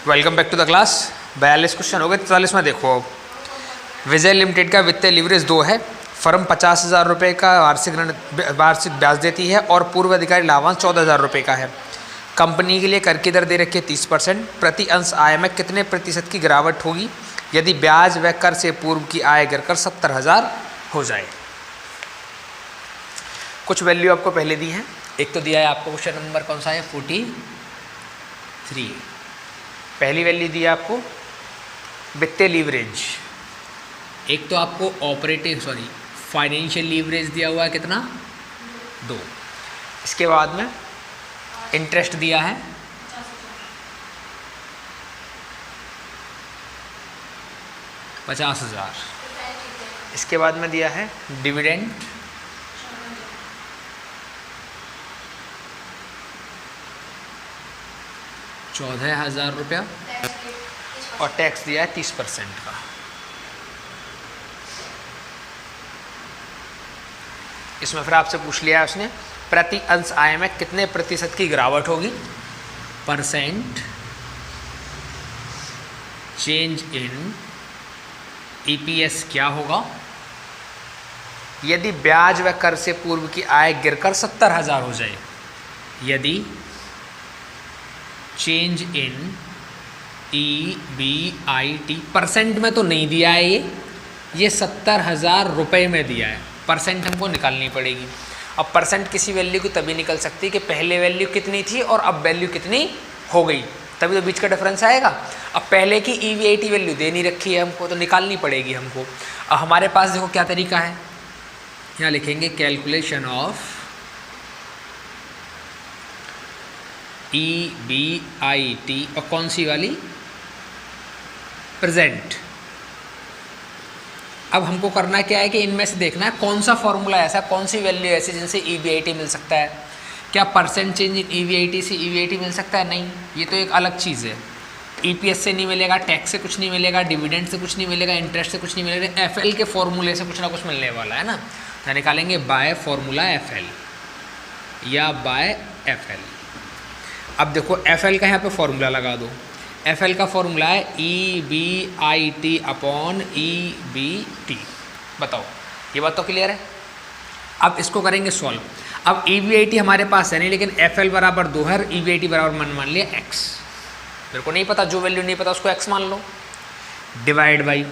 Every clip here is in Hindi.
Welcome back to the class. 42 question हो गए। 43 में देखो, विजय लिमिटेड का वित्तीय लीवरेज 2 है। फर्म 50,000 रुपये का वार्षिक ब्याज देती है और पूर्व अधिकारी लाभांश 14,000 रुपये का है। कंपनी के लिए कर की दर दे रखी है 30%। प्रति अंश आय में कितने प्रतिशत की गिरावट होगी यदि ब्याज व कर से पूर्व की आय गिरकर 70,000 हो जाए। कुछ वैल्यू आपको पहले दी है। एक तो दिया है आपको क्वेश्चन नंबर कौन सा है 43। पहली वैल्यू दी है आपको वित्तीय लीवरेज। एक तो आपको फाइनेंशियल लीवरेज दिया हुआ है कितना 2। इसके बाद में इंटरेस्ट दिया है 50,000। इसके बाद में दिया है डिविडेंड 14,000 रुपया और टैक्स दिया है 30% का। इसमें फिर आपसे पूछ लिया है उसने प्रति अंश आय में कितने प्रतिशत की गिरावट होगी। परसेंट चेंज इन ईपीएस क्या होगा यदि ब्याज व कर से पूर्व की आय गिरकर 70,000 हो जाए। यदि चेंज इन EBIT परसेंट में तो नहीं दिया है, ये 70,000 रुपये में दिया है। परसेंट हमको निकालनी पड़ेगी। अब परसेंट किसी वैल्यू की तभी निकल सकती है कि पहले वैल्यू कितनी थी और अब वैल्यू कितनी हो गई, तभी तो बीच का डिफरेंस आएगा। अब पहले की EBIT वैल्यू दे नहीं रखी है हमको, तो निकालनी पड़ेगी हमको। अब हमारे पास देखो क्या तरीका है, यहाँ लिखेंगे कैलकुलेशन ऑफ EBIT और कौन सी वाली प्रेजेंट। अब हमको करना क्या है कि इनमें से देखना है कौन सा फॉर्मूला ऐसा, कौन सी वैल्यू ऐसी जिनसे EBIT मिल सकता है। क्या परसेंट चेंज इन EBIT से EBIT मिल सकता है? नहीं, ये तो एक अलग चीज़ है। EPS से नहीं मिलेगा, टैक्स से कुछ नहीं मिलेगा, डिविडेंड से कुछ नहीं मिलेगा, इंटरेस्ट से कुछ नहीं मिलेगा, FL के फॉर्मूले से कुछ ना कुछ मिलने वाला है ना। तो निकालेंगे बाय फॉर्मूला FL या बाय FL। अब देखो FL का यहाँ पे फॉर्मूला लगा दो। FL का फॉर्मूला है EBIT अपॉन EBT। बताओ, ये बात तो क्लियर है। अब इसको करेंगे सॉल्व। अब EBIT हमारे पास है नहीं, लेकिन FL बराबर 2 है, EBIT बराबर मान लिया x। मेरे को नहीं पता, जो वैल्यू नहीं पता उसको x मान लो। डिवाइड बाई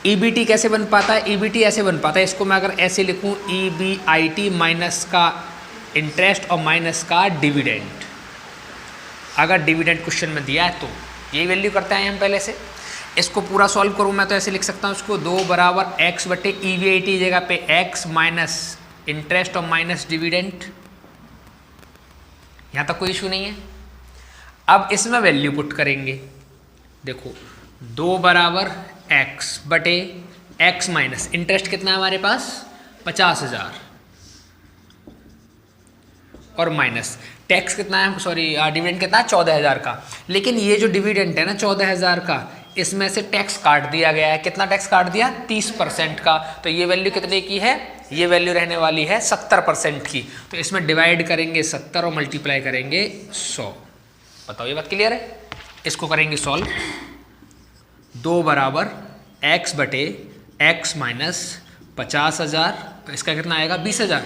EBT कैसे बन पाता है? EBT ऐसे बन पाता है, इसको मैं अगर ऐसे लिखूँ EBIT माइनस का इंटरेस्ट और माइनस का डिविडेंड। अगर डिविडेंड क्वेश्चन में दिया है तो यही वैल्यू करते हैं हम पहले से। इसको पूरा सॉल्व करूँ मैं तो ऐसे लिख सकता हूँ उसको 2 बराबर x बटे EBIT जगह पे x माइनस इंटरेस्ट और माइनस डिविडेंड। यहाँ तक कोई इशू नहीं है। अब इसमें वैल्यू पुट करेंगे। देखो 2 बराबर x बटे x माइनस इंटरेस्ट कितना है हमारे पास 50,000 और माइनस टैक्स कितना है, डिविडेंड कितना है 14,000 का। लेकिन ये जो डिविडेंड है ना 14,000 का, इसमें से टैक्स काट दिया गया है। कितना टैक्स काट दिया? 30% का। तो ये वैल्यू कितने की है? ये वैल्यू रहने वाली है 70% की। तो इसमें डिवाइड करेंगे 70 और मल्टीप्लाई करेंगे 100। बताओ, ये बात क्लियर है। इसको करेंगे सॉल्व। 2 बराबर x बटे x माइनस 50,000, तो इसका कितना आएगा 20,000।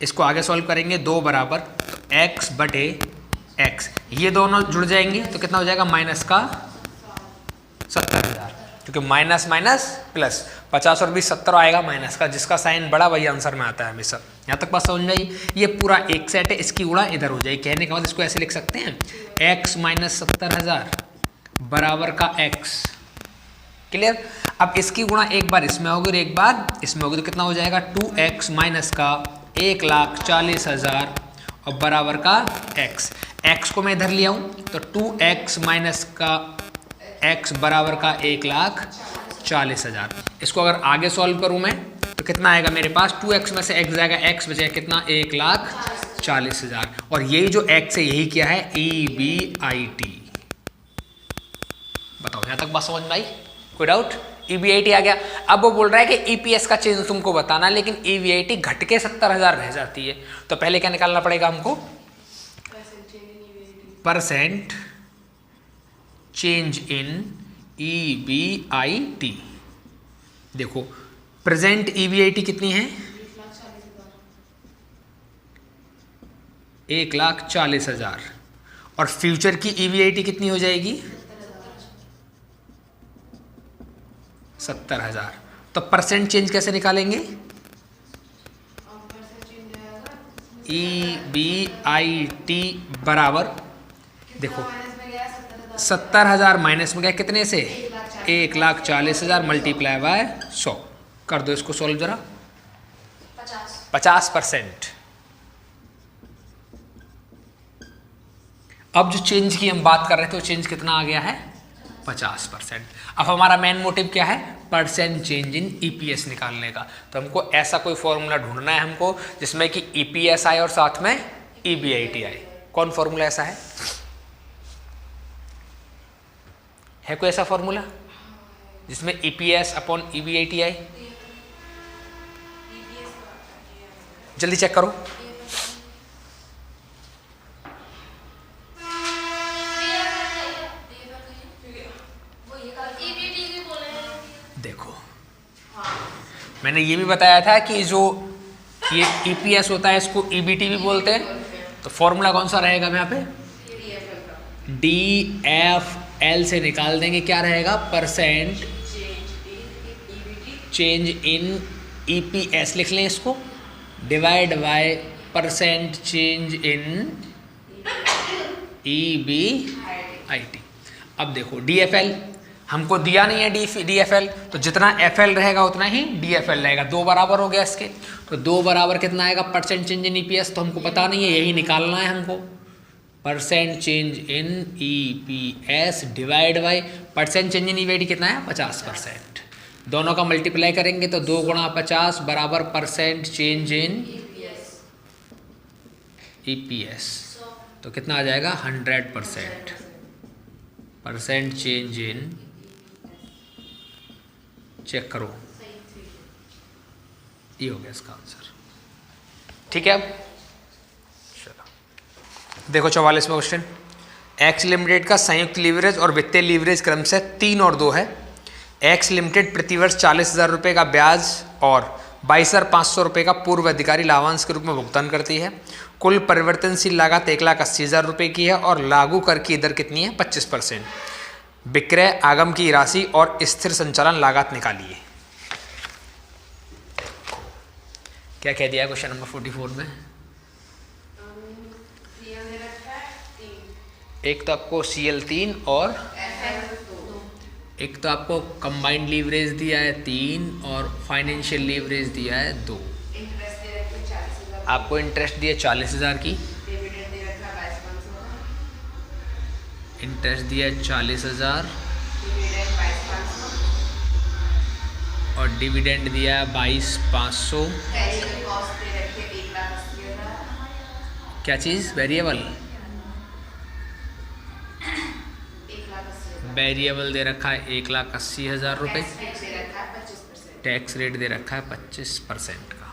इसको आगे सॉल्व करेंगे 2 बराबर x बटे x, ये दोनों जुड़ जाएंगे तो कितना हो जाएगा माइनस का 70,000, क्योंकि माइनस माइनस प्लस 50 और 20 70 आएगा माइनस का, जिसका साइन बड़ा वही आंसर में आता है हमेशा। यहाँ तक बात समझ में आई। ये पूरा एक सेट है, इसकी गुणा इधर हो जाएगी। कहने के बाद इसको ऐसे लिख सकते हैं x माइनस 70,000 बराबर का x। क्लियर। अब इसकी गुणा एक बार इसमें होगी और एक बार इसमें होगी, तो कितना हो जाएगा 2x माइनस का 1,40,000 और बराबर का x। x को मैं इधर ले आऊँ तो 2x माइनस का x बराबर का 1,40,000। इसको अगर आगे सॉल्व करूँ मैं तो कितना आएगा मेरे पास 2x में से x जाएगा, x बचेगा कितना 1,40,000। और यही जो x है यही क्या है EBIT। बताओ, यहाँ तक बात समझ में आई? कोई डाउट? EBIT आ गया। अब वो बोल रहा है कि EPS का चेंज तुमको बताना, लेकिन EBIT घट के 70,000 रह जाती है। तो पहले क्या निकालना पड़ेगा हमको? Percent change in EBIT। देखो प्रेजेंट EBIT कितनी है? 1,40,000 और फ्यूचर की EBIT कितनी हो जाएगी? 70,000। तो परसेंट चेंज कैसे निकालेंगे? EBIT बराबर, देखो 70,000 माइनस में गया कितने से? 1,40,000 मल्टीप्लाई बाय 100। कर दो इसको सॉल्व जरा। 50%। अब जो चेंज की हम बात कर रहे थे वो चेंज कितना आ गया है? 50%। अब हमारा मेन मोटिव क्या है? परसेंट चेंज इन EPS निकालने का। तो हमको ऐसा कोई फॉर्मूला ढूंढना है हमको जिसमें कि EPS आए और साथ में EBIT आए। कौन फॉर्मूला ऐसा है? कोई ऐसा फॉर्मूला जिसमें EPS अपॉन EBIT आए? जल्दी चेक करो। देखो मैंने ये भी बताया था कि जो ये EPS होता है इसको EBT भी बोलते हैं। तो फॉर्मूला कौन सा रहेगा यहाँ पे? DFL से निकाल देंगे, क्या रहेगा? परसेंट चेंज इन EPS लिख लें इसको, divide by percent change in EBIT। अब देखो DFL हमको दिया नहीं है, DFL, तो जितना FL रहेगा उतना ही DFL रहेगा। 2 बराबर हो गया इसके, तो 2 बराबर कितना आएगा? परसेंट चेंज इन EPS तो हमको पता नहीं है, यही निकालना है हमको। Percent change in EPS divide by percent change in EBIT कितना है? 50%। दोनों का मल्टीप्लाई करेंगे तो 2 गुणा 50 बराबर परसेंट चेंज इन EPS, तो कितना आ जाएगा? 100%। परसेंट चेंज इन, चेक करो, ये हो गया इसका आंसर। ठीक है। अब चलो देखो 44वां क्वेश्चन। एक्स लिमिटेड का संयुक्त लीवरेज और वित्तीय लीवरेज क्रम से 3 और 2 है। एक्स लिमिटेड प्रतिवर्ष 40,000 रुपये का ब्याज और 22,500 रुपये का पूर्व अधिकारी लाभांश के रूप में भुगतान करती है। कुल परिवर्तनशील लागत 1,80,000 रुपये की है और लागू कर की दर कितनी है? 25%। विक्रय आगम की राशि और स्थिर संचालन लागत निकालिए। क्या कह दिया क्वेश्चन नंबर 44 में? एक तो आपको CL3 और एक तो आपको कंबाइंड लीवरेज दिया है 3 और फाइनेंशियल लीवरेज दिया है 2। आपको इंटरेस्ट दिया 40,000 की, इंटरेस्ट दिया 40,000 और डिविडेंड दिया 22,500। क्या चीज़? वेरिएबल, वेरिएबल दे रखा है 1,80,000 रुपये। टैक्स रेट दे रखा है 25% का।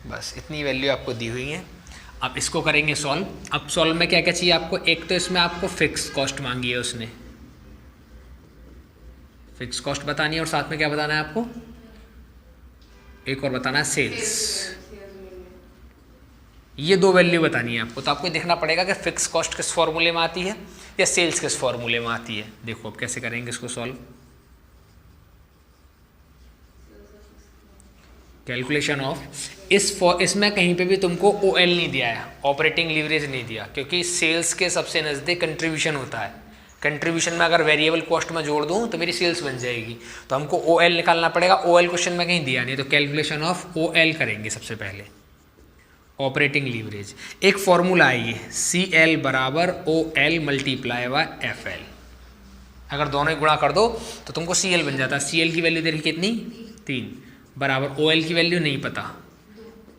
बस इतनी वैल्यू आपको दी हुई है। अब इसको करेंगे सॉल्व। अब सॉल्व में क्या क्या चाहिए आपको? एक तो इसमें आपको फिक्स कॉस्ट मांगी है उसने, फिक्स कॉस्ट बतानी है और साथ में क्या बताना है आपको? एक और बताना है सेल्स। ये 2 वैल्यू बतानी है आपको। तो आपको देखना पड़ेगा कि फिक्स कॉस्ट किस फॉर्मूले में आती है या सेल्स किस फॉर्मूले में आती है। देखो अब कैसे करेंगे इसको सॉल्व। कैलकुलेशन ऑफ इसमें कहीं पे भी तुमको OL नहीं दिया है, ऑपरेटिंग लीवरेज नहीं दिया, क्योंकि सेल्स के सबसे नज़दीक कंट्रीब्यूशन होता है। कंट्रीब्यूशन में अगर वेरिएबल कॉस्ट में जोड़ दूं तो मेरी सेल्स बन जाएगी। तो हमको OL निकालना पड़ेगा। OL क्वेश्चन में कहीं दिया नहीं, तो कैलकुलेशन ऑफ OL करेंगे सबसे पहले, ऑपरेटिंग लीवरेज। एक फॉर्मूला है ये, CL बराबर OL मल्टीप्लाई बाय FL। अगर दोनों ही गुणा कर दो तो तुमको CL बन जाता है। CL की वैल्यू देखिए कितनी? 3 बराबर OL की वैल्यू नहीं पता,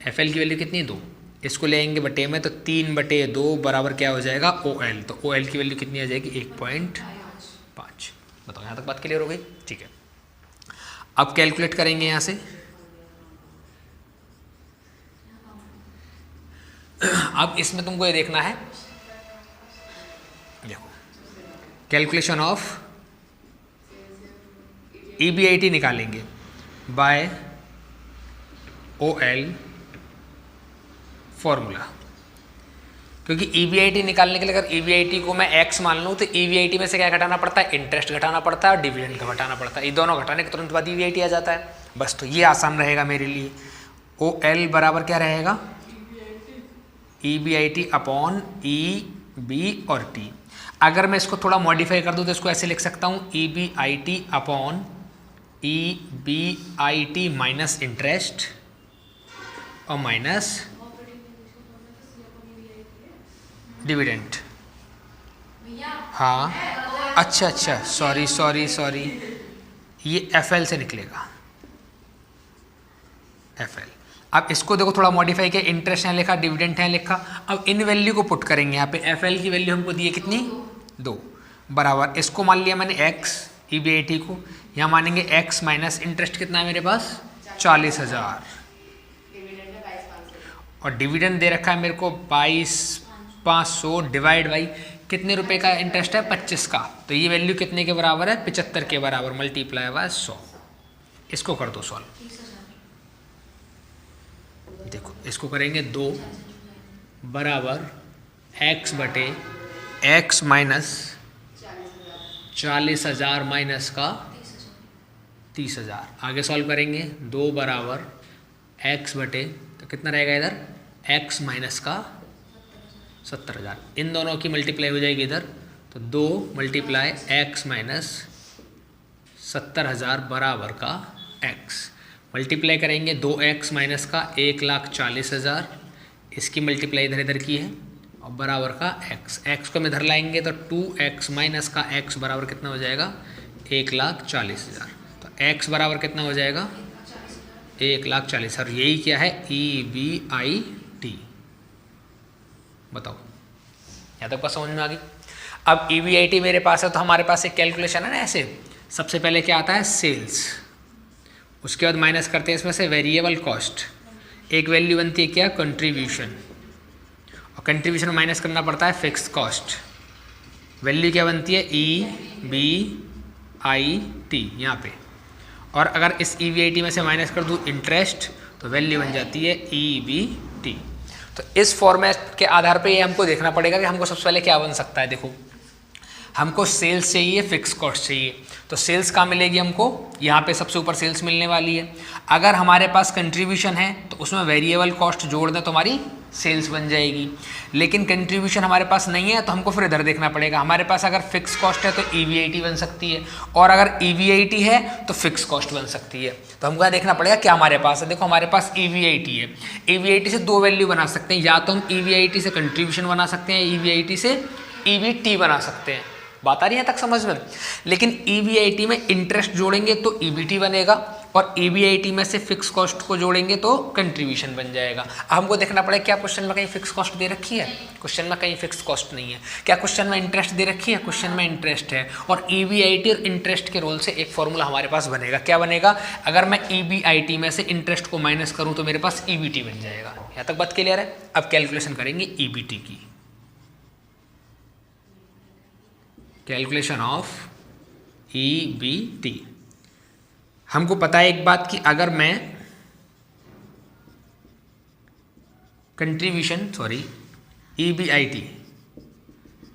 FL की वैल्यू कितनी? 2। इसको लेंगे बटे में तो 3/2 बराबर क्या हो जाएगा? OL। तो OL की वैल्यू कितनी आ जाएगी? 1.5। बताओ यहाँ तक बात क्लियर हो गई? ठीक है। अब कैलकुलेट करेंगे यहाँ से। अब इसमें तुमको ये देखना है, देखो कैलकुलेशन ऑफ EBIT निकालेंगे बाय OL फॉर्मूला, क्योंकि EBIT निकालने के लिए अगर EBIT को मैं x मान लूँ तो EBIT में से क्या घटाना पड़ता है, इंटरेस्ट घटाना पड़ता है और डिविडेंड का घटाना पड़ता है। ये दोनों घटाने के तुरंत बाद EBIT आ जाता है बस। तो ये आसान रहेगा मेरे लिए। OL बराबर क्या रहेगा, EBIT अपॉन EB और T। अगर मैं इसको थोड़ा मॉडिफाई कर दूँ तो इसको ऐसे लिख सकता हूँ, EBIT upon EBIT minus interest और माइनस डिविडेंड। हाँ अच्छा सॉरी ये FL से निकलेगा, FL। अब इसको देखो थोड़ा मॉडिफाई किया, इंटरेस्ट यहाँ लिखा, डिविडेंड यहाँ लिखा। अब इन वैल्यू को पुट करेंगे यहाँ पे। FL की वैल्यू हमको दी है कितनी, 2 बराबर, इसको मान लिया मैंने x, EBIT को यहाँ मानेंगे x माइनस इंटरेस्ट कितना है मेरे पास 40,000 और डिविडेंड दे रखा है मेरे को 22,500 डिवाइड बाई कितने रुपए का इंटरेस्ट है 25 का। तो ये वैल्यू कितने के बराबर है 75 के बराबर, मल्टीप्लाई बाय 100। इसको कर दो सॉल्व। देखो इसको करेंगे 2 बराबर x बटे x माइनस 40,000 माइनस का 30,000। आगे सॉल्व करेंगे 2 बराबर x बटे, तो कितना रहेगा इधर x माइनस का 70,000। इन दोनों की मल्टीप्लाई हो जाएगी इधर, तो 2 मल्टीप्लाई x माइनस 70,000 बराबर का x। मल्टीप्लाई करेंगे 2x माइनस का 1,40,000, इसकी मल्टीप्लाई इधर इधर की है और बराबर का x को हम इधर लाएंगे तो 2x माइनस का x बराबर कितना हो जाएगा 1,40,000। तो x बराबर कितना हो जाएगा 1,40,000। यही क्या है EBIT। बताओ यहाँ तक बात समझ में आ गई। अब EBIT मेरे पास है तो हमारे पास एक कैलकुलेशन है ना ऐसे, सबसे पहले क्या आता है सेल्स, उसके बाद माइनस करते हैं इसमें से वेरिएबल कॉस्ट, एक वैल्यू बनती है क्या कंट्रीब्यूशन, और कंट्रीब्यूशन माइनस करना पड़ता है फिक्स कॉस्ट। वैल्यू क्या बनती है EBIT यहाँ पे, और अगर इस EBIT में से माइनस कर दूँ इंटरेस्ट तो वैल्यू बन जाती है EBT। तो इस फॉर्मेट के आधार पे ये हमको देखना पड़ेगा कि हमको सबसे पहले क्या बन सकता है। देखो हमको सेल्स चाहिए, फिक्स कॉस्ट चाहिए, तो सेल्स कहाँ मिलेगी हमको, यहाँ पे सबसे ऊपर सेल्स मिलने वाली है। अगर हमारे पास कंट्रीब्यूशन है तो उसमें वेरिएबल कॉस्ट जोड़ दें तो हमारी सेल्स बन जाएगी, लेकिन कंट्रीब्यूशन हमारे पास नहीं है तो हमको फिर इधर देखना पड़ेगा। हमारे पास अगर फिक्स कॉस्ट है तो EBIT बन सकती है, और अगर EBIT है तो फिक्स कॉस्ट बन सकती है। तो हमको यहाँ देखना पड़ेगा क्या हमारे पास है। देखो हमारे पास EBIT है, EBIT से 2 वैल्यू बना सकते हैं, या तो हम EBIT से कंट्रीब्यूशन बना सकते हैं, EBIT से EBT बना सकते हैं। बात आ रही है तक समझ में। लेकिन EBIT में इंटरेस्ट जोड़ेंगे तो EBT बनेगा, और EBIT में से फिक्स कॉस्ट को जोड़ेंगे तो कंट्रीब्यूशन बन जाएगा। अब हमको देखना पड़ेगा क्या क्वेश्चन में कहीं फिक्स कॉस्ट दे रखी है, क्वेश्चन में कहीं फिक्स कॉस्ट नहीं है। क्या क्वेश्चन में इंटरेस्ट दे रखी है, क्वेश्चन में इंटरेस्ट है, और EBIT और इंटरेस्ट के रोल से एक फॉर्मूला हमारे पास बनेगा। क्या बनेगा, अगर मैं EBIT में से इंटरेस्ट को माइनस करूँ तो मेरे पास EBT बन जाएगा। यहाँ तक बात क्लियर है। अब कैलकुलेशन करेंगे EBT की, कैलकुलेशन ऑफ EBT। हमको पता है एक बात कि अगर मैं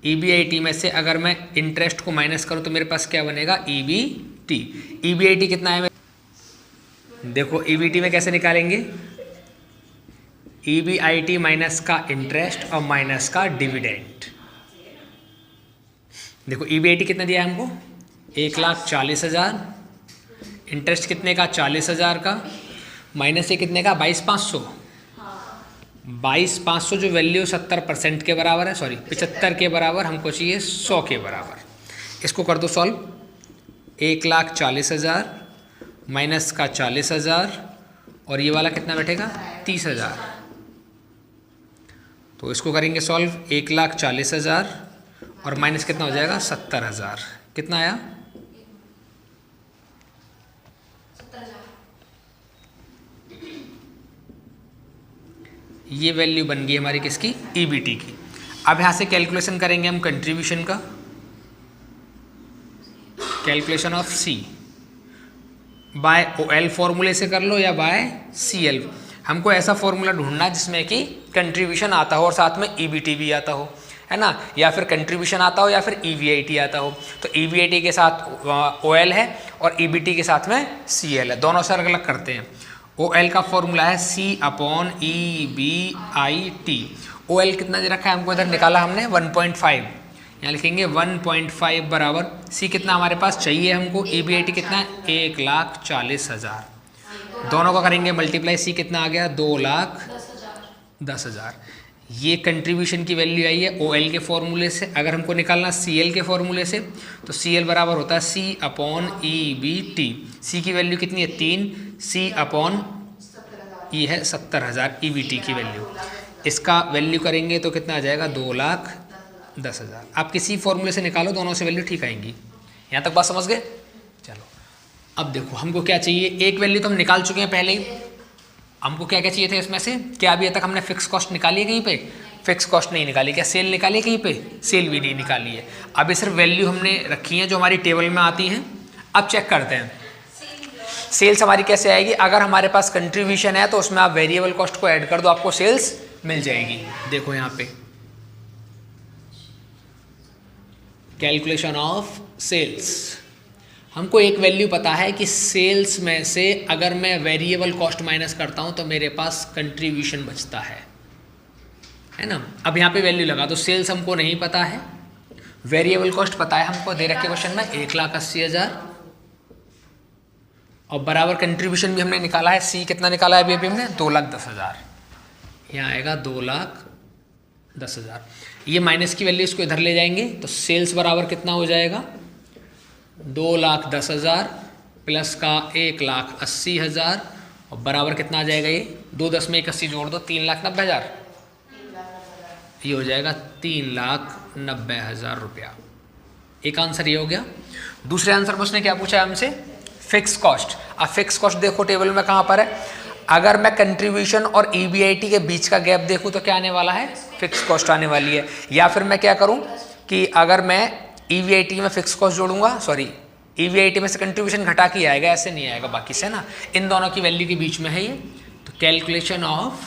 EBIT में से अगर मैं इंटरेस्ट को माइनस करूं तो मेरे पास क्या बनेगा EBT। EBIT कितना है, देखो EBT में कैसे निकालेंगे, EBIT माइनस का इंटरेस्ट और माइनस का डिविडेंड। देखो EBIT कितना दिया है हमको 1,40,000, इंटरेस्ट कितने का 40,000 का, माइनस ये कितने का 22,500। 22,500 जो वैल्यू 70% के बराबर है, सॉरी 75 के बराबर, हमको चाहिए 100 के बराबर। इसको कर दो सॉल्व, 1,40,000 माइनस का 40,000 और ये वाला कितना बैठेगा 30,000। तो इसको करेंगे सॉल्व, 1,40,000 और माइनस कितना हो जाएगा 70,000। कितना आया, ये वैल्यू बन गई हमारी किसकी EBT की। अब यहाँ से कैलकुलेशन करेंगे हम कंट्रीब्यूशन का। Calculation of C by OL फॉर्मूले से कर लो या बाय CL। हमको ऐसा फॉर्मूला ढूंढना है जिसमें कि कंट्रीब्यूशन आता हो और साथ में EBT भी आता हो, है ना, या फिर कंट्रीब्यूशन आता हो या फिर EVIT आता हो। तो EVIT के साथ OL है और EBT के साथ में CL है, दोनों से अलग अलग करते हैं। OL का फॉर्मूला है C/EBIT। OL कितना दे रखा है हमको, इधर निकाला हमने 1.5, यहाँ लिखेंगे 1.5 बराबर C कितना हमारे पास चाहिए हमको, EBIT कितना है 1,40,000, दोनों का करेंगे मल्टीप्लाई, C कितना आ गया 2,10,000। ये कंट्रीब्यूशन की वैल्यू आई है OL के फॉर्मूले से। अगर हमको निकालना CL के फॉर्मूले से तो CL बराबर होता है C/EBT। C की वैल्यू कितनी है 3, C/E है 70,000 EBT की वैल्यू। इसका वैल्यू करेंगे तो कितना आ जाएगा 2,10,000। आप किसी फॉर्मूले से निकालो, दोनों से वैल्यू ठीक आएंगी। यहाँ तक बात समझ गए? चलो अब देखो हमको क्या चाहिए, एक वैल्यू तो हम निकाल चुके हैं पहले ही। हमको क्या क्या चाहिए थे इसमें से, क्या अभी तक हमने फिक्स कॉस्ट निकाली है कहीं पे? फिक्स कॉस्ट नहीं निकाली। क्या सेल निकाली है कहीं पे? सेल भी नहीं निकाली है। अभी सिर्फ वैल्यू हमने रखी है जो हमारी टेबल में आती हैं। अब चेक करते हैं सेल्स हमारी कैसे आएगी। अगर हमारे पास कंट्रीब्यूशन है तो उसमें आप वेरिएबल कॉस्ट को ऐड कर दो, आपको सेल्स मिल जाएगी। देखो यहाँ पे कैलकुलेशन ऑफ सेल्स, हमको एक वैल्यू पता है कि सेल्स में से अगर मैं वेरिएबल कॉस्ट माइनस करता हूं तो मेरे पास कंट्रीब्यूशन बचता है ना। अब यहाँ पे वैल्यू लगा दो। सेल्स हमको नहीं पता है, वेरिएबल कॉस्ट पता है हमको, दे रखे क्वेश्चन में 1,80,000 और बराबर कंट्रीब्यूशन भी हमने निकाला है। C कितना निकाला है अभी हमने 2,10,000, यहाँ आएगा 2,10,000। ये माइनस की वैल्यू इसको इधर ले जाएंगे तो सेल्स बराबर कितना हो जाएगा 2,10,000 प्लस का 1,80,000 और बराबर कितना आ जाएगा, ये 2 10 में 81 जोड़ दो 3,90,000, ये हो जाएगा 3,90,000 रुपया। एक आंसर ये हो गया। दूसरे आंसर में उसने क्या पूछा हमसे, फिक्स कॉस्ट। अब फिक्स कॉस्ट देखो टेबल में कहाँ पर है। अगर मैं कंट्रीब्यूशन और EBIT के बीच का गैप देखूँ तो क्या आने वाला है, फिक्स कॉस्ट आने वाली है। या फिर मैं क्या करूँ कि अगर मैं EVIT में फिक्स कॉस्ट जोड़ूंगा, EVIT में से कंट्रीब्यूशन घटा के आएगा, ऐसे नहीं आएगा बाकी से ना। इन दोनों की वैल्यू के बीच में है ये। तो कैलकुलेशन ऑफ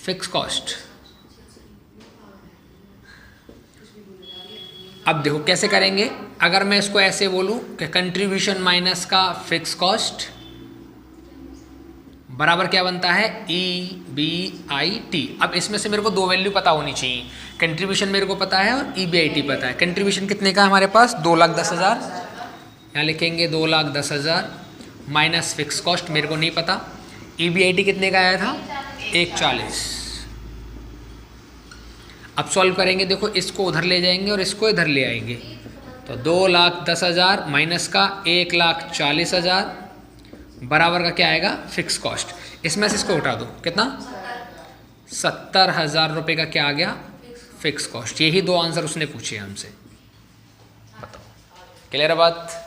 फिक्स कॉस्ट। अब देखो कैसे करेंगे। अगर मैं इसको ऐसे बोलूं कि कंट्रीब्यूशन माइनस का फिक्स कॉस्ट बराबर क्या बनता है EBIT। अब इसमें से मेरे को दो वैल्यू पता होनी चाहिए, कंट्रीब्यूशन मेरे को पता है और EBIT पता है। कंट्रीब्यूशन कितने का हमारे पास 2,10,000, यहाँ लिखेंगे 2,10,000 माइनस फिक्स कॉस्ट मेरे को नहीं पता। EBIT कितने का आया था 1,40। अब सॉल्व करेंगे, देखो इसको उधर ले जाएंगे और इसको इधर ले आएंगे तो 2,10,000 माइनस का 1,40,000 बराबर का क्या आएगा फिक्स कॉस्ट। इसमें से इसको उठा दो, कितना 70,000 रुपये का क्या आ गया फिक्स कॉस्ट। यही दो आंसर उसने पूछे हमसे। बताओ, क्लियर है बात?